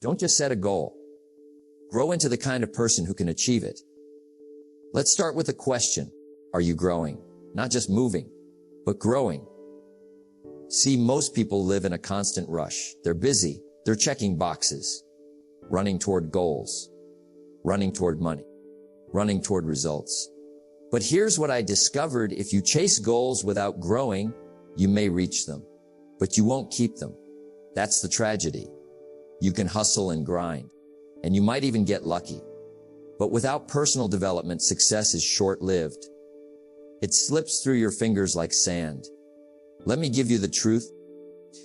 Don't just set a goal. Grow into the kind of person who can achieve it. Let's start with a question. Are you growing? Not just moving, but growing. See, most people live in a constant rush. They're busy. They're checking boxes, running toward goals, running toward money, running toward results. But here's what I discovered. If you chase goals without growing, you may reach them, but you won't keep them. That's the tragedy. You can hustle and grind, and you might even get lucky. But without personal development, success is short-lived. It slips through your fingers like sand. Let me give you the truth.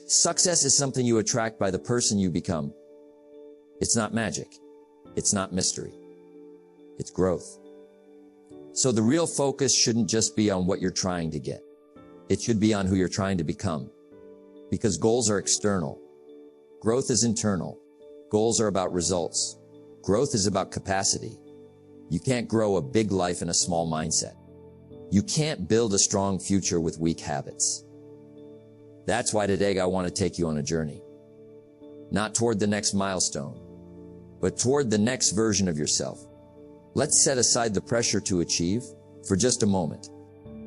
Success is something you attract by the person you become. It's not magic. It's not mystery. It's growth. So the real focus shouldn't just be on what you're trying to get. It should be on who you're trying to become. Because goals are external. Growth is internal. Goals are about results. Growth is about capacity. You can't grow a big life in a small mindset. You can't build a strong future with weak habits. That's why today I want to take you on a journey. Not toward the next milestone, but toward the next version of yourself. Let's set aside the pressure to achieve for just a moment.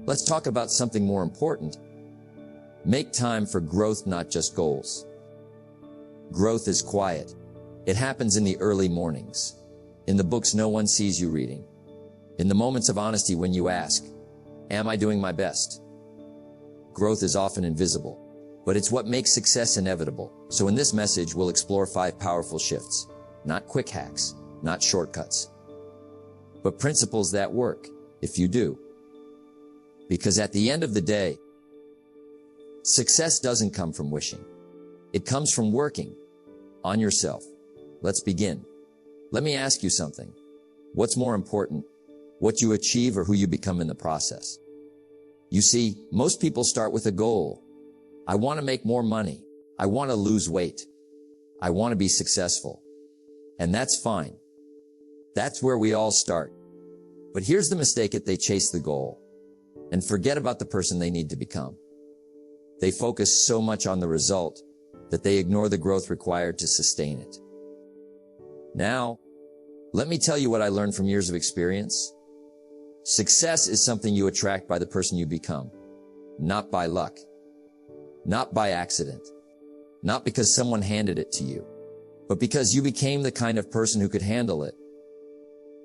Let's talk about something more important. Make time for growth, not just goals. Growth is quiet. It happens in the early mornings, in the books no one sees you reading, in the moments of honesty when you ask, am I doing my best? Growth is often invisible, but it's what makes success inevitable. So in this message, we'll explore 5 powerful shifts, not quick hacks, not shortcuts, but principles that work if you do. Because at the end of the day, success doesn't come from wishing. It comes from working on yourself. Let's begin. Let me ask you something. What's more important, what you achieve or who you become in the process? You see, most people start with a goal. I want to make more money. I want to lose weight. I want to be successful. And that's fine. That's where we all start. But here's the mistake: they chase the goal and forget about the person they need to become. They focus so much on the result that they ignore the growth required to sustain it. Now, let me tell you what I learned from years of experience. Success is something you attract by the person you become, not by luck, not by accident, not because someone handed it to you, but because you became the kind of person who could handle it.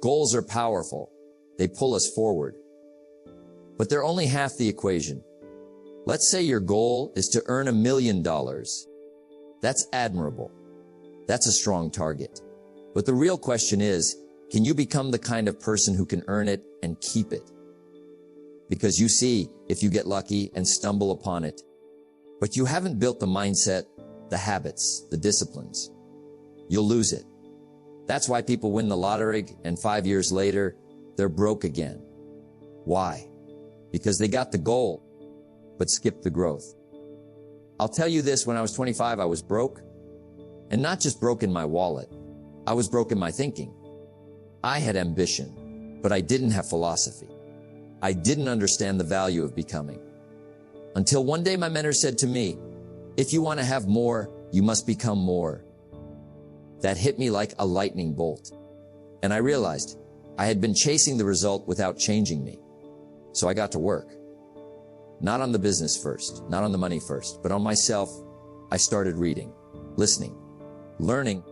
Goals are powerful. They pull us forward. But they're only half the equation. Let's say your goal is to earn $1 million. That's admirable. That's a strong target. But the real question is, can you become the kind of person who can earn it and keep it? Because you see, if you get lucky and stumble upon it, but you haven't built the mindset, the habits, the disciplines, you'll lose it. That's why people win the lottery and 5 years later, they're broke again. Why? Because they got the goal, but skipped the growth. I'll tell you this, when I was 25, I was broke. And not just broke in my wallet. I was broke in my thinking. I had ambition, but I didn't have philosophy. I didn't understand the value of becoming. Until one day my mentor said to me, if you want to have more, you must become more. That hit me like a lightning bolt. And I realized I had been chasing the result without changing me. So I got to work. Not on the business first, not on the money first, but on myself. I started reading, listening, learning,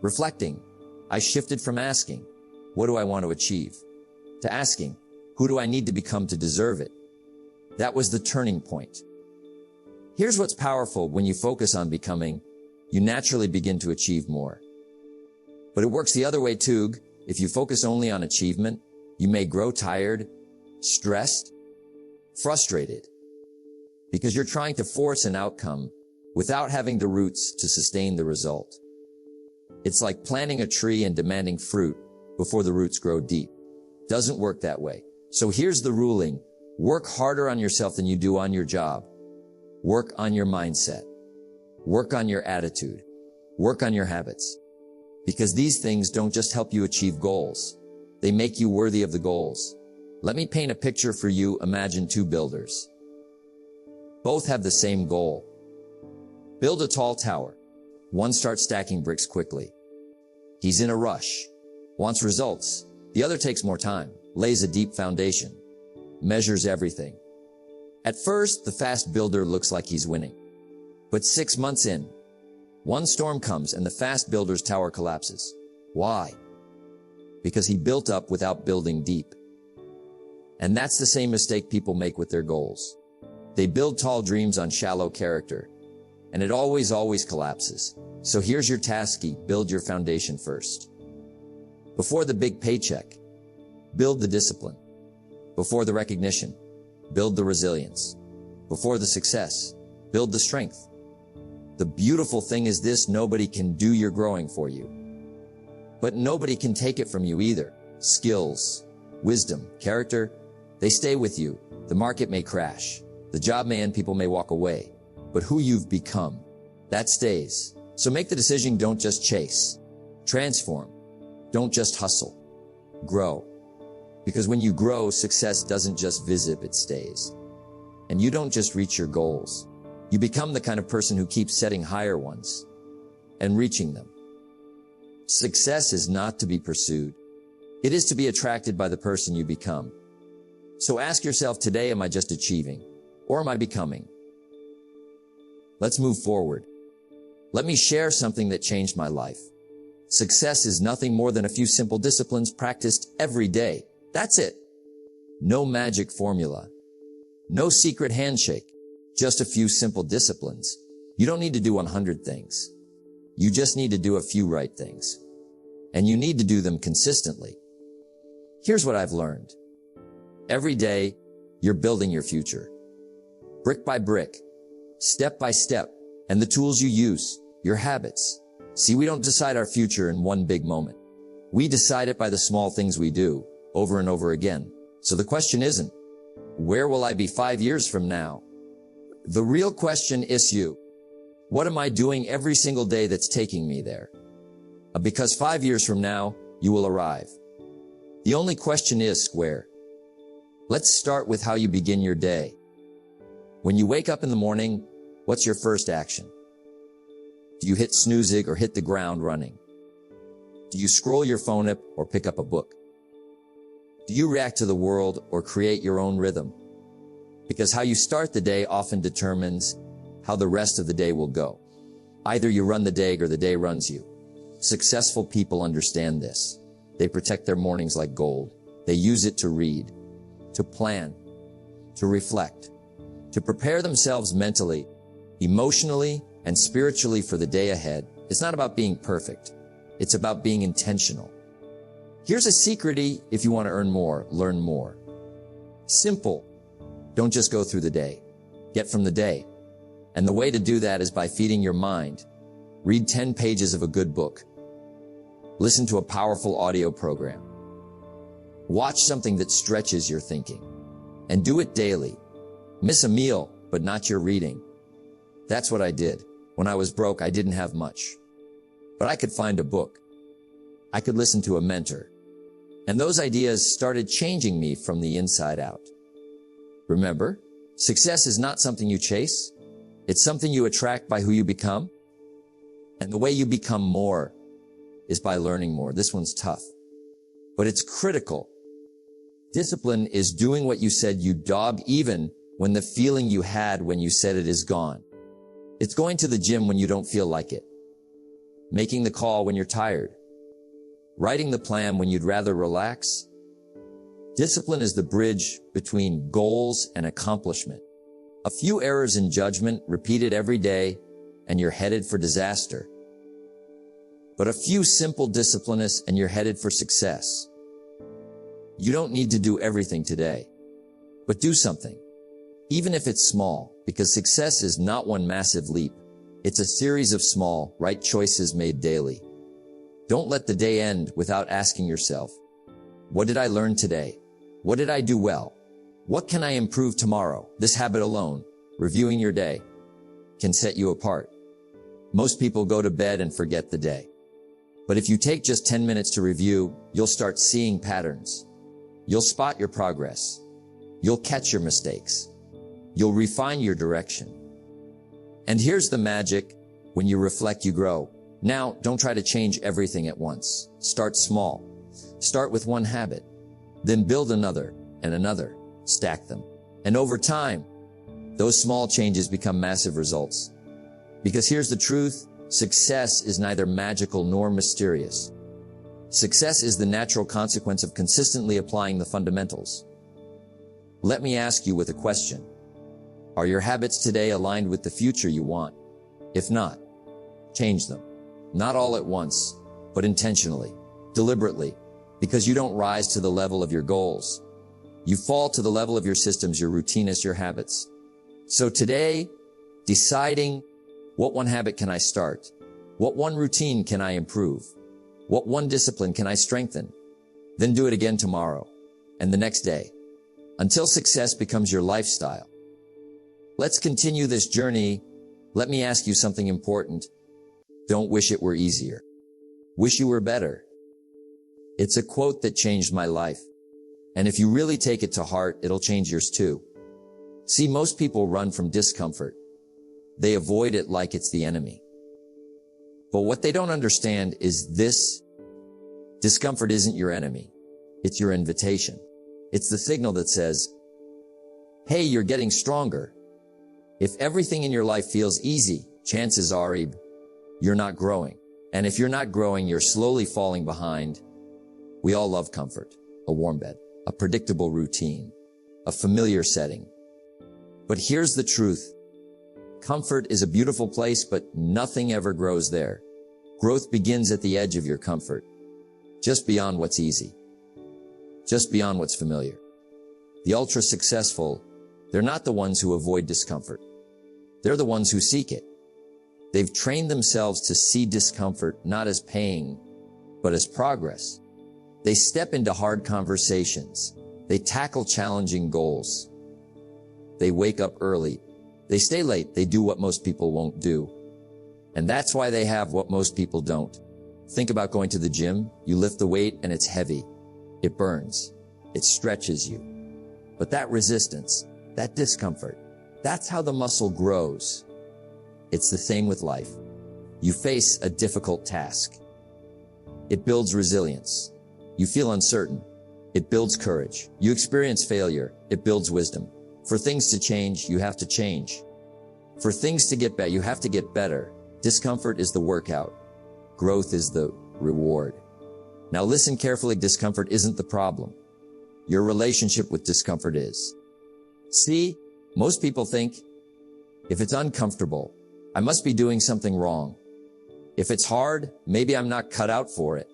reflecting. I shifted from asking, what do I want to achieve, to asking, who do I need to become to deserve it? That was the turning point. Here's what's powerful: when you focus on becoming, you naturally begin to achieve more. But it works the other way too. If you focus only on achievement, you may grow tired, stressed, frustrated, because you're trying to force an outcome without having the roots to sustain the result. It's like planting a tree and demanding fruit before the roots grow deep. Doesn't work that way. So here's the ruling: work harder on yourself than you do on your job. Work on your mindset. Work on your attitude. Work on your habits. Because these things don't just help you achieve goals. They make you worthy of the goals. Let me paint a picture for you. Imagine 2 builders. Both have the same goal. Build a tall tower. One starts stacking bricks quickly. He's in a rush, wants results. The other takes more time, lays a deep foundation, measures everything. At first, the fast builder looks like he's winning. But 6 months in, one storm comes and the fast builder's tower collapses. Why? Because he built up without building deep. And that's the same mistake people make with their goals. They build tall dreams on shallow character, and it always collapses. So here's your tasky: build your foundation first. Before the big paycheck, build the discipline. Before the recognition, build the resilience. Before the success, build the strength. The beautiful thing is this: nobody can do your growing for you. But nobody can take it from you either. Skills, wisdom, character, they stay with you. The market may crash, the job may end, people may walk away, but who you've become, that stays. So make the decision: don't just chase. Transform. Don't just hustle. Grow. Because when you grow, success doesn't just visit, it stays. And you don't just reach your goals. You become the kind of person who keeps setting higher ones and reaching them. Success is not to be pursued. It is to be attracted by the person you become. So ask yourself today, am I just achieving, or am I becoming? Let's move forward. Let me share something that changed my life. Success is nothing more than a few simple disciplines practiced every day. That's it. No magic formula. No secret handshake. Just a few simple disciplines. You don't need to do 100 things. You just need to do a few right things. And you need to do them consistently. Here's what I've learned. Every day, you're building your future. Brick by brick, step by step, and the tools you use, your habits. See, we don't decide our future in one big moment. We decide it by the small things we do, over and over again. So the question isn't, where will I be 5 years from now? The real question is you. What am I doing every single day that's taking me there? Because 5 years from now, you will arrive. The only question is square. Let's start with how you begin your day. When you wake up in the morning, what's your first action? Do you hit snoozing or hit the ground running? Do you scroll your phone up or pick up a book? Do you react to the world or create your own rhythm? Because how you start the day often determines how the rest of the day will go. Either you run the day or the day runs you. Successful people understand this. They protect their mornings like gold. They use it to read, to plan, to reflect, to prepare themselves mentally, emotionally, and spiritually for the day ahead. It's not about being perfect. It's about being intentional. Here's a secret if you want to earn more, learn more. Simple. Don't just go through the day. Get from the day. And the way to do that is by feeding your mind. Read 10 pages of a good book. Listen to a powerful audio program. Watch something that stretches your thinking. And do it daily. Miss a meal, but not your reading. That's what I did. When I was broke, I didn't have much. But I could find a book. I could listen to a mentor. And those ideas started changing me from the inside out. Remember, success is not something you chase. It's something you attract by who you become. And the way you become more is by learning more. This one's tough, but it's critical. Discipline is doing what you said you'd do, even when the feeling you had when you said it is gone. It's going to the gym when you don't feel like it. Making the call when you're tired. Writing the plan when you'd rather relax. Discipline is the bridge between goals and accomplishment. A few errors in judgment repeated every day, and you're headed for disaster. But a few simple disciplines and you're headed for success. You don't need to do everything today, but do something, even if it's small, because success is not one massive leap. It's a series of small, right choices made daily. Don't let the day end without asking yourself, what did I learn today? What did I do well? What can I improve tomorrow? This habit alone, reviewing your day, can set you apart. Most people go to bed and forget the day. But if you take just 10 minutes to review, you'll start seeing patterns. You'll spot your progress. You'll catch your mistakes. You'll refine your direction. And here's the magic. When you reflect, you grow. Now, don't try to change everything at once. Start small. Start with one habit, then build another and another, stack them. And over time, those small changes become massive results. Because here's the truth, success is neither magical nor mysterious. Success is the natural consequence of consistently applying the fundamentals. Let me ask you with a question. Are your habits today aligned with the future you want? If not, change them. Not all at once, but intentionally, deliberately, because you don't rise to the level of your goals. You fall to the level of your systems, your routines, your habits. So today, deciding what one habit can I start? What one routine can I improve? What one discipline can I strengthen? Then do it again tomorrow and the next day until success becomes your lifestyle. Let's continue this journey. Let me ask you something important. Don't wish it were easier. Wish you were better. It's a quote that changed my life. And if you really take it to heart, it'll change yours too. See, most people run from discomfort. They avoid it like it's the enemy. But what they don't understand is this: discomfort isn't your enemy. It's your invitation. It's the signal that says, hey, you're getting stronger. If everything in your life feels easy, chances are you're not growing. And if you're not growing, you're slowly falling behind. We all love comfort, a warm bed, a predictable routine, a familiar setting. But here's the truth. Comfort is a beautiful place, but nothing ever grows there. Growth begins at the edge of your comfort, just beyond what's easy, just beyond what's familiar. The ultra successful, they're not the ones who avoid discomfort. They're the ones who seek it. They've trained themselves to see discomfort not as pain, but as progress. They step into hard conversations. They tackle challenging goals. They wake up early. They stay late. They do what most people won't do. And that's why they have what most people don't. Think about going to the gym. You lift the weight and it's heavy. It burns. It stretches you. But that resistance, that discomfort, that's how the muscle grows. It's the same with life. You face a difficult task. It builds resilience. You feel uncertain. It builds courage. You experience failure. It builds wisdom. For things to change, you have to change. For things to get better, you have to get better. Discomfort is the workout. Growth is the reward. Now listen carefully. Discomfort isn't the problem. Your relationship with discomfort is. See, most people think, if it's uncomfortable, I must be doing something wrong. If it's hard, maybe I'm not cut out for it.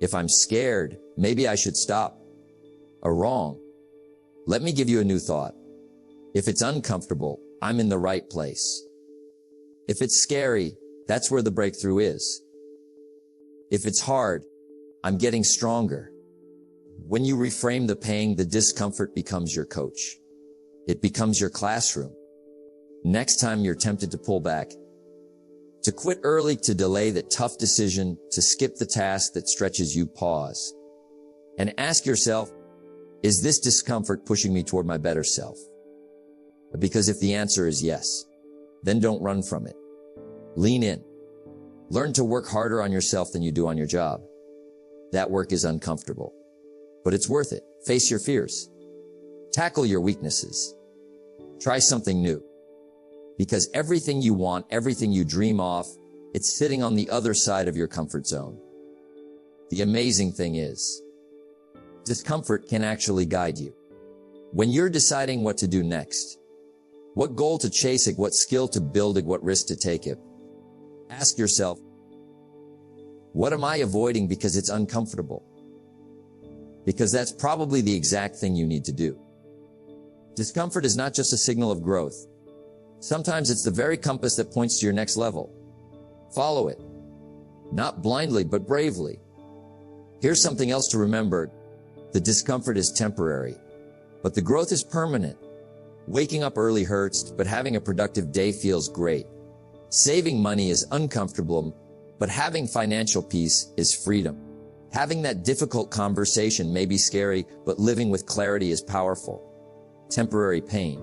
If I'm scared, maybe I should stop. Or wrong. Let me give you a new thought. If it's uncomfortable, I'm in the right place. If it's scary, that's where the breakthrough is. If it's hard, I'm getting stronger. When you reframe the pain, the discomfort becomes your coach. It becomes your classroom. Next time you're tempted to pull back, to quit early, to delay that tough decision, to skip the task that stretches you, pause and ask yourself, is this discomfort pushing me toward my better self? Because if the answer is yes, then don't run from it. Lean in. Learn to work harder on yourself than you do on your job. That work is uncomfortable, but it's worth it. Face your fears. Tackle your weaknesses. Try something new. Because everything you want, everything you dream of, it's sitting on the other side of your comfort zone. The amazing thing is, discomfort can actually guide you. When you're deciding what to do next, what goal to chase it, what skill to build it, what risk to take it, ask yourself, what am I avoiding because it's uncomfortable? Because that's probably the exact thing you need to do. Discomfort is not just a signal of growth. Sometimes it's the very compass that points to your next level. Follow it. Not blindly, but bravely. Here's something else to remember. The discomfort is temporary, but the growth is permanent. Waking up early hurts, but having a productive day feels great. Saving money is uncomfortable, but having financial peace is freedom. Having that difficult conversation may be scary, but living with clarity is powerful. Temporary pain,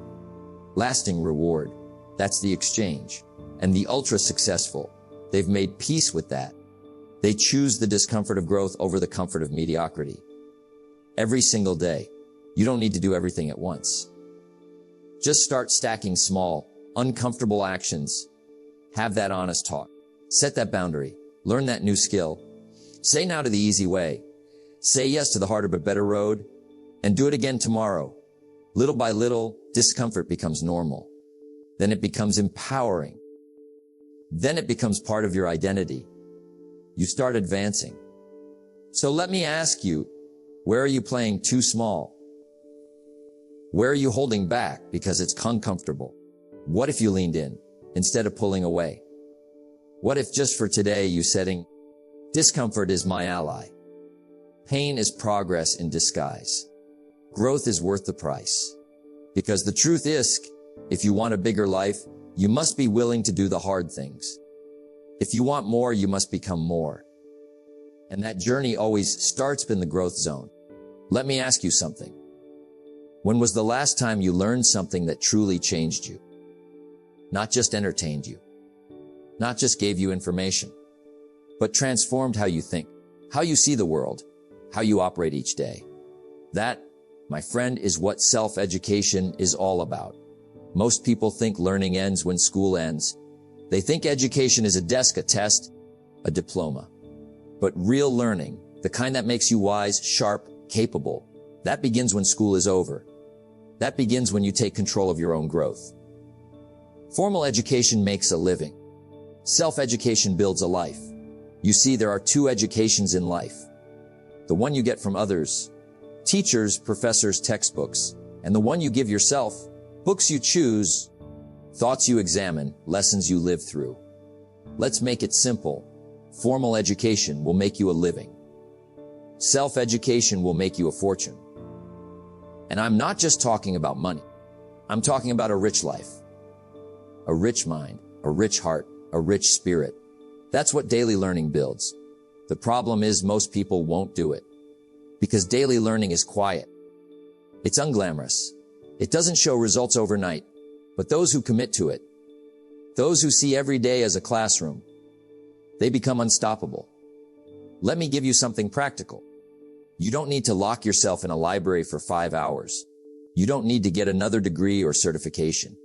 lasting reward. That's the exchange. And the ultra successful, they've made peace with that. They choose the discomfort of growth over the comfort of mediocrity. Every single day, you don't need to do everything at once. Just start stacking small, uncomfortable actions. Have that honest talk. Set that boundary. Learn that new skill. Say no to the easy way. Say yes to the harder but better road. And do it again tomorrow. Little by little, discomfort becomes normal. Then it becomes empowering. Then it becomes part of your identity. You start advancing. So let me ask you, where are you playing too small? Where are you holding back because it's uncomfortable? What if you leaned in instead of pulling away? What if just for today you setting, discomfort is my ally. Pain is progress in disguise. Growth is worth the price. Because the truth is, if you want a bigger life, you must be willing to do the hard things. If you want more, you must become more. And that journey always starts in the growth zone. Let me ask you something. When was the last time you learned something that truly changed you? Not just entertained you. Not just gave you information, but transformed how you think, how you see the world, how you operate each day. That, my friend, is what self-education is all about. Most people think learning ends when school ends. They think education is a desk, a test, a diploma. But real learning, the kind that makes you wise, sharp, capable, that begins when school is over. That begins when you take control of your own growth. Formal education makes a living. Self-education builds a life. You see, there are two educations in life. The one you get from others, teachers, professors, textbooks, and the one you give yourself, books you choose, thoughts you examine, lessons you live through. Let's make it simple. Formal education will make you a living. Self-education will make you a fortune. And I'm not just talking about money. I'm talking about a rich life, a rich mind, a rich heart, a rich spirit. That's what daily learning builds. The problem is most people won't do it because daily learning is quiet. It's unglamorous. It doesn't show results overnight, but those who commit to it, those who see every day as a classroom, they become unstoppable. Let me give you something practical. You don't need to lock yourself in a library for 5 hours. You don't need to get another degree or certification.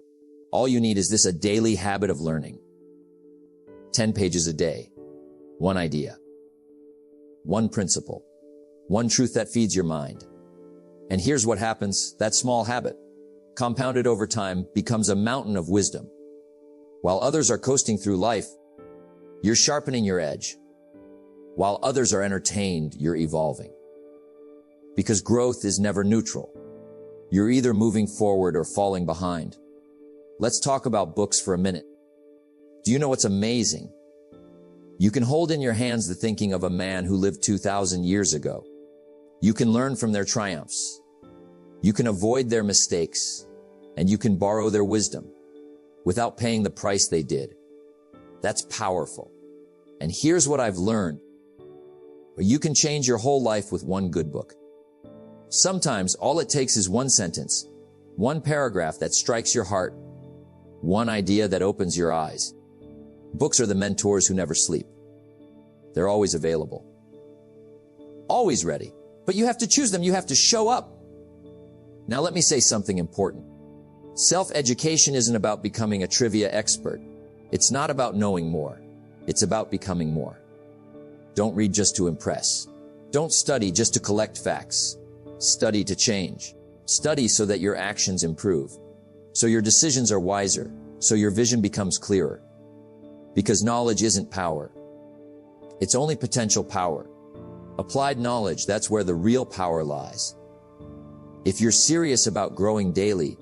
All you need is this, a daily habit of learning. 10 pages a day. One idea. One principle. One truth that feeds your mind. And here's what happens. That small habit, compounded over time, becomes a mountain of wisdom. While others are coasting through life, you're sharpening your edge. While others are entertained, you're evolving. Because growth is never neutral. You're either moving forward or falling behind. Let's talk about books for a minute. Do you know what's amazing? You can hold in your hands the thinking of a man who lived 2,000 years ago. You can learn from their triumphs. You can avoid their mistakes, and you can borrow their wisdom without paying the price they did. That's powerful. And here's what I've learned. You can change your whole life with one good book. Sometimes all it takes is one sentence, one paragraph that strikes your heart, one idea that opens your eyes. Books are the mentors who never sleep. They're always available. Always ready. But you have to choose them. You have to show up. Now let me say something important. Self-education isn't about becoming a trivia expert. It's not about knowing more. It's about becoming more. Don't read just to impress. Don't study just to collect facts. Study to change. Study so that your actions improve. So your decisions are wiser. So your vision becomes clearer. Because knowledge isn't power. It's only potential power. Applied knowledge, that's where the real power lies. If you're serious about growing daily,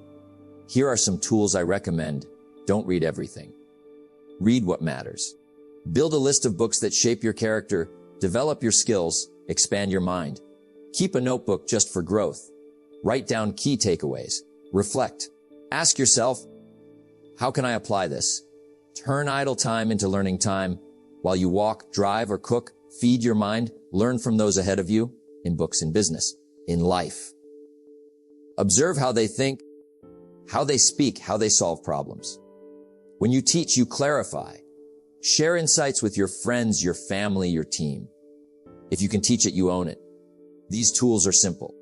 here are some tools I recommend. Don't read everything. Read what matters. Build a list of books that shape your character, develop your skills, expand your mind. Keep a notebook just for growth. Write down key takeaways. Reflect. Ask yourself, how can I apply this? Turn idle time into learning time. While you walk, drive, or cook, feed your mind. Learn from those ahead of you in books, in business, in life. Observe how they think, how they speak, how they solve problems. When you teach, you clarify. Share insights with your friends, your family, your team. If you can teach it, you own it. These tools are simple,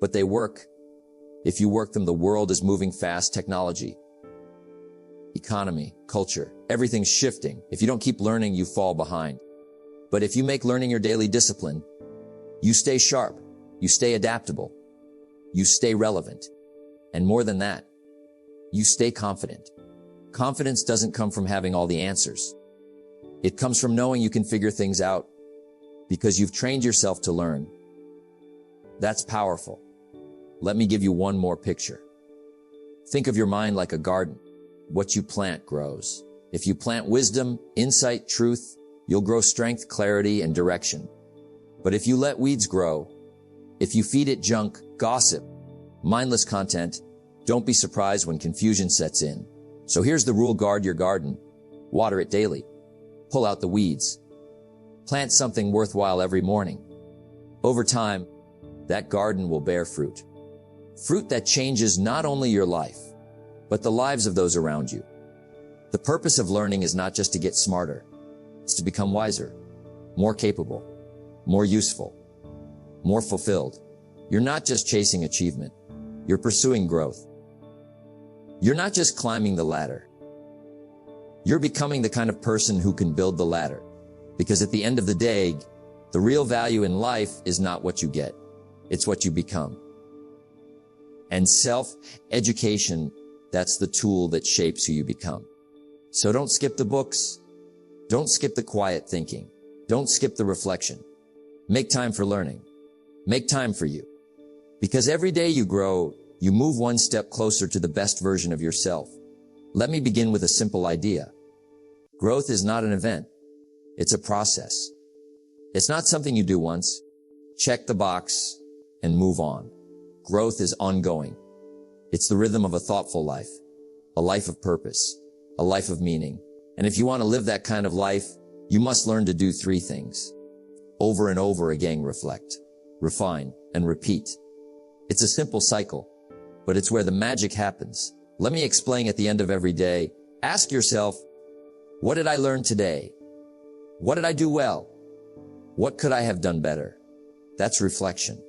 but they work. If you work them, the world is moving fast. Technology, economy, culture, everything's shifting. If you don't keep learning, you fall behind. But if you make learning your daily discipline, you stay sharp, you stay adaptable, you stay relevant. And more than that, you stay confident. Confidence doesn't come from having all the answers. It comes from knowing you can figure things out because you've trained yourself to learn. That's powerful. Let me give you one more picture. Think of your mind like a garden. What you plant grows. If you plant wisdom, insight, truth, you'll grow strength, clarity, and direction. But if you let weeds grow, if you feed it junk, gossip, mindless content, don't be surprised when confusion sets in. So here's the rule: guard your garden. Water it daily. Pull out the weeds. Plant something worthwhile every morning. Over time, that garden will bear fruit. Fruit that changes not only your life, but the lives of those around you. The purpose of learning is not just to get smarter. It's to become wiser, more capable, more useful, more fulfilled. You're not just chasing achievement. You're pursuing growth. You're not just climbing the ladder. You're becoming the kind of person who can build the ladder. Because at the end of the day, the real value in life is not what you get. It's what you become. And self-education, that's the tool that shapes who you become. So don't skip the books. Don't skip the quiet thinking. Don't skip the reflection. Make time for learning. Make time for you. Because every day you grow, you move one step closer to the best version of yourself. Let me begin with a simple idea. Growth is not an event. It's a process. It's not something you do once, check the box, and move on. Growth is ongoing. It's the rhythm of a thoughtful life, a life of purpose, a life of meaning. And if you want to live that kind of life, you must learn to do three things. Over and over again, reflect, refine, and repeat. It's a simple cycle, but it's where the magic happens. Let me explain. At the end of every day, ask yourself, what did I learn today? What did I do well? What could I have done better? That's reflection.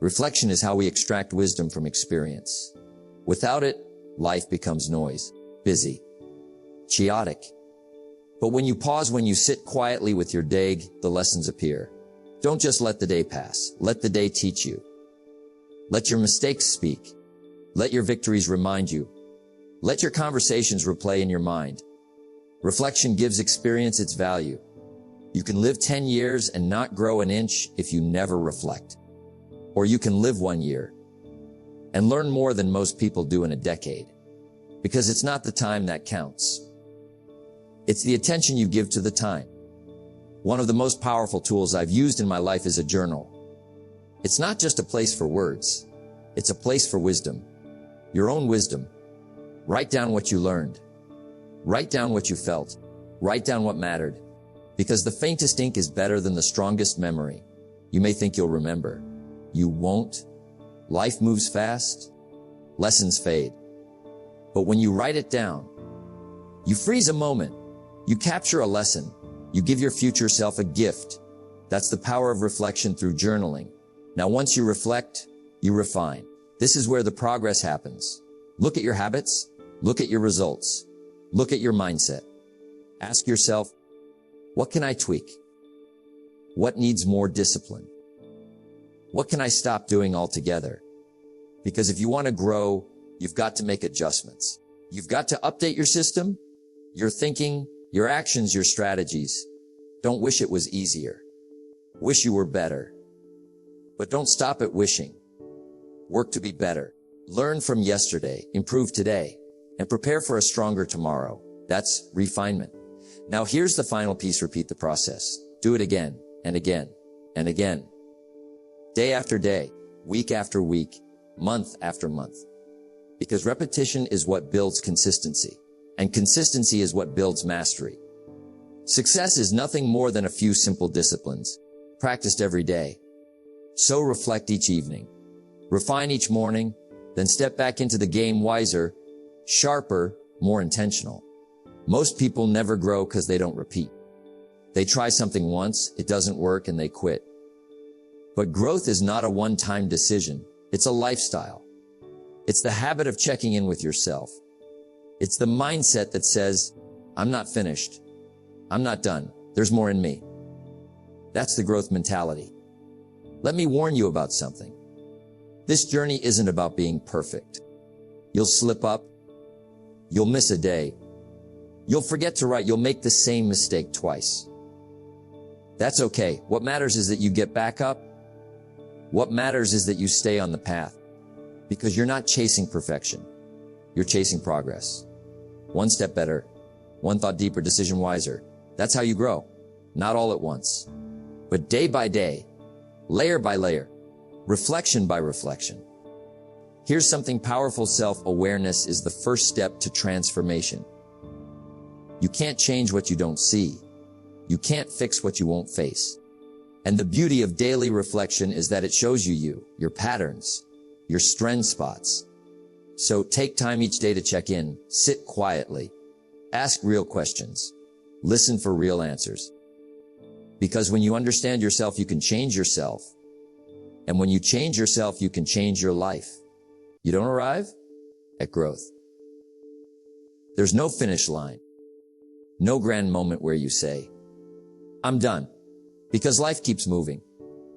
Reflection is how we extract wisdom from experience. Without it, life becomes noise, busy, chaotic. But when you pause, when you sit quietly with your day, the lessons appear. Don't just let the day pass. Let the day teach you. Let your mistakes speak. Let your victories remind you. Let your conversations replay in your mind. Reflection gives experience its value. You can live 10 years and not grow an inch if you never reflect. Or you can live 1 year and learn more than most people do in a decade. Because it's not the time that counts. It's the attention you give to the time. One of the most powerful tools I've used in my life is a journal. It's not just a place for words. It's a place for wisdom. Your own wisdom. Write down what you learned. Write down what you felt. Write down what mattered. Because the faintest ink is better than the strongest memory. You may think you'll remember. You won't. Life moves fast. Lessons fade. But when you write it down, you freeze a moment. You capture a lesson. You give your future self a gift. That's the power of reflection through journaling. Now, once you reflect, you refine. This is where the progress happens. Look at your habits. Look at your results. Look at your mindset. Ask yourself, what can I tweak? What needs more discipline? What can I stop doing altogether? Because if you want to grow, you've got to make adjustments. You've got to update your system, your thinking, your actions, your strategies. Don't wish it was easier. Wish you were better. But don't stop at wishing. Work to be better. Learn from yesterday, improve today, and prepare for a stronger tomorrow. That's refinement. Now here's the final piece. Repeat the process. Do it again and again and again. Day after day, week after week, month after month. Because repetition is what builds consistency, and consistency is what builds mastery. Success is nothing more than a few simple disciplines, practiced every day. So reflect each evening, refine each morning, then step back into the game wiser, sharper, more intentional. Most people never grow because they don't repeat. They try something once, it doesn't work, and they quit. But growth is not a one-time decision. It's a lifestyle. It's the habit of checking in with yourself. It's the mindset that says, I'm not finished. I'm not done. There's more in me. That's the growth mentality. Let me warn you about something. This journey isn't about being perfect. You'll slip up. You'll miss a day. You'll forget to write. You'll make the same mistake twice. That's okay. What matters is that you get back up. What matters is that you stay on the path. Because you're not chasing perfection. You're chasing progress. One step better. One thought deeper, decision wiser. That's how you grow. Not all at once, but day by day, layer by layer, reflection by reflection. Here's something powerful. Self-awareness is the first step to transformation. You can't change what you don't see. You can't fix what you won't face. And the beauty of daily reflection is that it shows you, your patterns, your strength spots. So take time each day to check in, sit quietly, ask real questions, listen for real answers. Because when you understand yourself, you can change yourself. And when you change yourself, you can change your life. You don't arrive at growth. There's no finish line, no grand moment where you say, I'm done, because life keeps moving.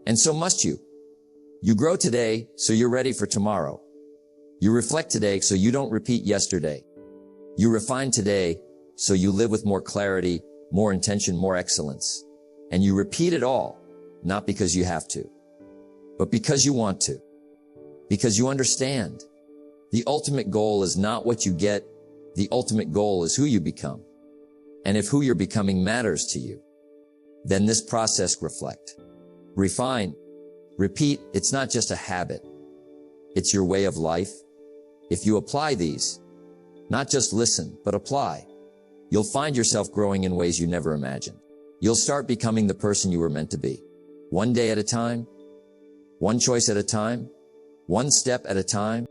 And so must you. You grow today, so you're ready for tomorrow. You reflect today, so you don't repeat yesterday. You refine today, so you live with more clarity, more intention, more excellence. And you repeat it all, not because you have to, but because you want to. Because you understand. The ultimate goal is not what you get. The ultimate goal is who you become. And if who you're becoming matters to you, then this process reflect, refine, repeat. It's not just a habit. It's your way of life. If you apply these, not just listen, but apply, you'll find yourself growing in ways you never imagined. You'll start becoming the person you were meant to be. One day at a time, one choice at a time, one step at a time.